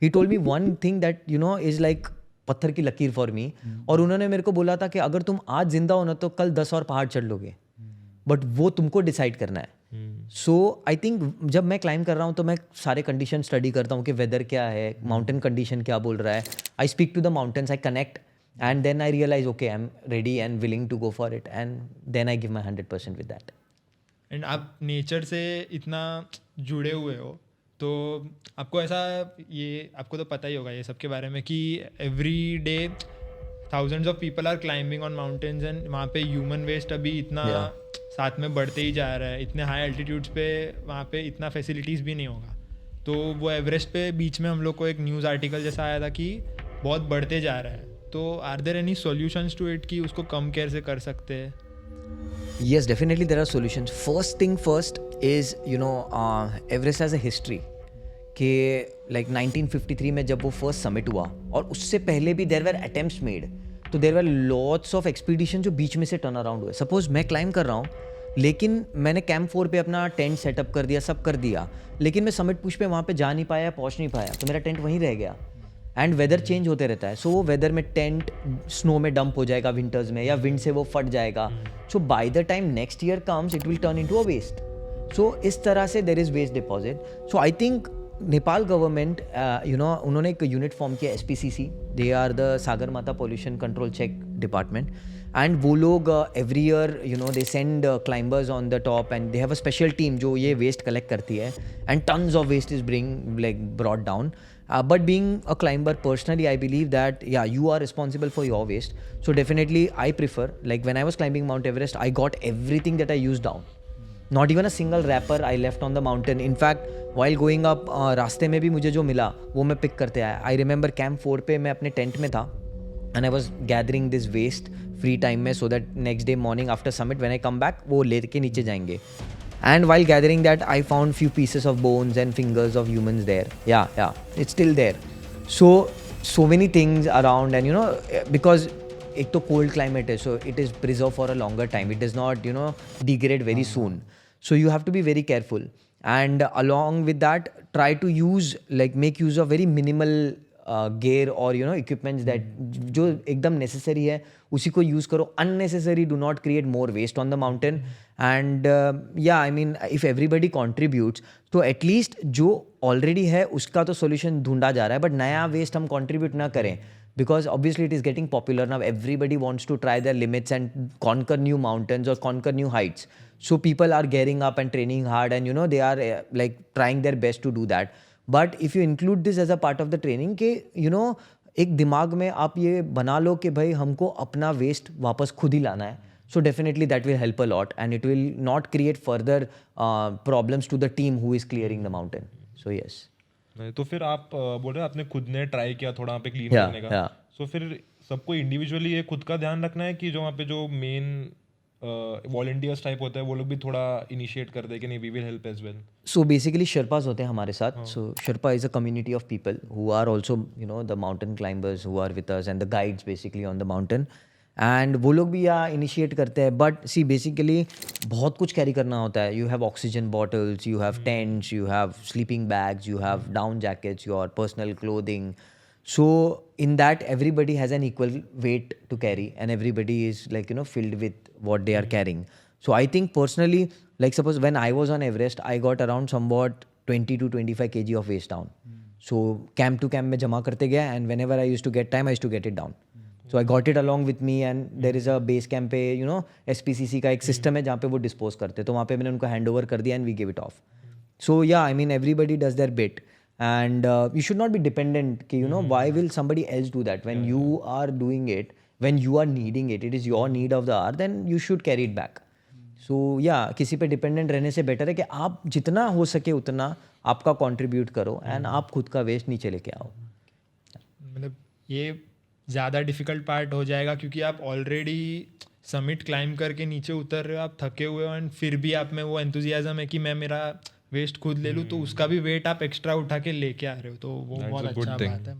He told me one thing that you know is like पत्थर की लकीर for me. और उन्होंने मेरे को बोला था कि अगर तुम आज जिंदा हो ना तो कल 10 और पहाड़ चढ़ लोगे, बट वो तुमको डिसाइड करना है. सो आई थिंक जब मैं क्लाइंब कर रहा हूँ तो मैं सारे कंडीशन स्टडी करता हूँ कि वेदर क्या है, माउंटेन कंडीशन क्या बोल रहा है. I speak to the mountains, I connect, and then I realize, okay, I'm ready and willing to go for it, and then I give my 100% with that. And आप nature से इतना जुड़े हुए हो तो आपको ऐसा, ये आपको तो पता ही होगा ये सब के बारे में कि every day thousands of people are climbing on mountains and वहाँ पे ह्यूमन वेस्ट अभी इतना साथ में बढ़ते ही जा रहा है. इतने हाई एल्टीट्यूड्स पे वहाँ पे इतना फैसिलिटीज़ भी नहीं होगा. तो वो एवरेस्ट पे बीच में हम लोग को एक न्यूज़ आर्टिकल जैसा आया था कि बहुत बढ़ते जा रहा है. तो are there any solutions to it कि उसको कम कैसे कर सकते हैं? Yes, definitely there are solutions. First thing first is, you know, Everest has a history कि like 1953 में जब वो फर्स्ट समिट हुआ और उससे पहले भी देयर वर अटेम्प्ट्स मेड, तो there were lots of expedition जो बीच में से टर्न अराउंड हुए. सपोज मैं क्लाइंब कर रहा हूँ लेकिन मैंने कैंप 4 पे अपना टेंट सेटअप कर दिया, सब कर दिया, लेकिन मैं समिट पुश पे वहाँ पे जा नहीं पाया, पहुँच नहीं पाया, तो मेरा टेंट वहीं रह गया. एंड वेदर चेंज होते रहता है, सो वो वेदर में टेंट स्नो में डंप हो जाएगा विंटर्स में, या विंड से वो फट जाएगा. So by the time next year comes it will turn into a waste. So इस तरह से there is waste deposit. So I think Nepal government you know उन्होंने एक यूनिट फॉर्म किया SPCC, they are the Sagarmatha pollution control check department. And वो लोग every year you know they send climbers on the top and they have a special team जो ये waste collect करती है, and tons of waste is brought down. But being a climber personally, I believe that yeah, you are responsible for your waste. So definitely I prefer, like when I was climbing Mount Everest, I got everything that I used down. Not even a single wrapper I left on the mountain. In fact, while going up, रास्ते में भी मुझे जो मिला वो मैं pick करते आया. I remember Camp 4 पे मैं अपने टेंट में था and I was gathering this waste free time में, so that next day morning after summit when I come back वो लेके नीचे जाएंगे. And while gathering that, I found few pieces of bones and fingers of humans there. Yeah, it's still there. So many things around, and you know, because एक तो cold climate है, so it is preserved for a longer time. It does not, you know, degrade very soon. So you have to be very careful. And along with that, try to use, like, make use of very minimal gear or you know equipments that जो एकदम necessary है उसी को use करो. Unnecessary, do not create more waste on the mountain. And yeah, I mean if everybody contributes तो at least जो already है उसका तो solution ढूंढा जा रहा है, but नया waste हम contribute ना करें, because obviously it is getting popular now. Everybody wants to try their limits and conquer new mountains or conquer new heights. So people are gearing up and training hard, and you know they are like trying their best to do that. But if you include this as a part of the training कि you know एक दिमाग में आप ये बना लो कि भाई हमको अपना वेस्ट वापस खुद ही लाना है, so definitely that will help a lot and it will not create further problems to the team who is clearing the mountain. So yes. तो फिर आप बोल रहे हैं आपने खुद ने ट्राई किया थोड़ा वहाँ पे क्लीन करने का, सो फिर सबको इंडिविजुअली ये खुद का ध्यान रखना है कि जो वहाँ पे जो मेन वॉलंटियर्स टाइप होता है वो लोग भी थोड़ा इनिशिएट कर दे कि नहीं we will help as well? So basically Sherpas होते हैं हमारे साथ. So Sherpa is a community of people who are also you know the mountain climbers who are with us and the guides basically on the mountain. And वो लोग भी यहाँ initiate करते हैं. बट सी बेसिकली बहुत कुछ कैरी करना होता है. You have oxygen bottles, you have tents, you have sleeping bags, you have down jackets, your personal clothing. So in that everybody has an equal weight to carry and everybody is like you know filled with what they are carrying. So I think personally, like suppose when I was on Everest, I got around somewhat 20 to 25 kg of waste down. So camp to camp में जमा करते गया and whenever I used to get time I used to get it down. So I got it along with me and there is a base camp पे you know SPCC का एक system है जहाँ पे वो dispose करते, तो वहाँ पे मैंने उनको hand over कर दिया and we gave it off. So yeah, I mean everybody does their bit. And you should not be dependent कि you know why will somebody else do that when you are doing it, when you are needing it, it is your need of the hour, then you should carry it back. So yeah, किसी पे dependent रहने से better है कि आप जितना हो सके उतना आपका contribute करो and आप खुद का waste नीचे लेके आओ. मतलब ये ज़्यादा डिफ़िकल्ट पार्ट हो जाएगा क्योंकि आप ऑलरेडी समिट क्लाइंब करके नीचे उतर रहे हो, आप थके हुए हो, एंड फिर भी आप में वो एंथुजियाज्म है कि मैं मेरा वेस्ट खुद ले लूँ, तो उसका भी वेट आप एक्स्ट्रा उठा के लेके आ रहे हो, तो वो बहुत अच्छा बात है.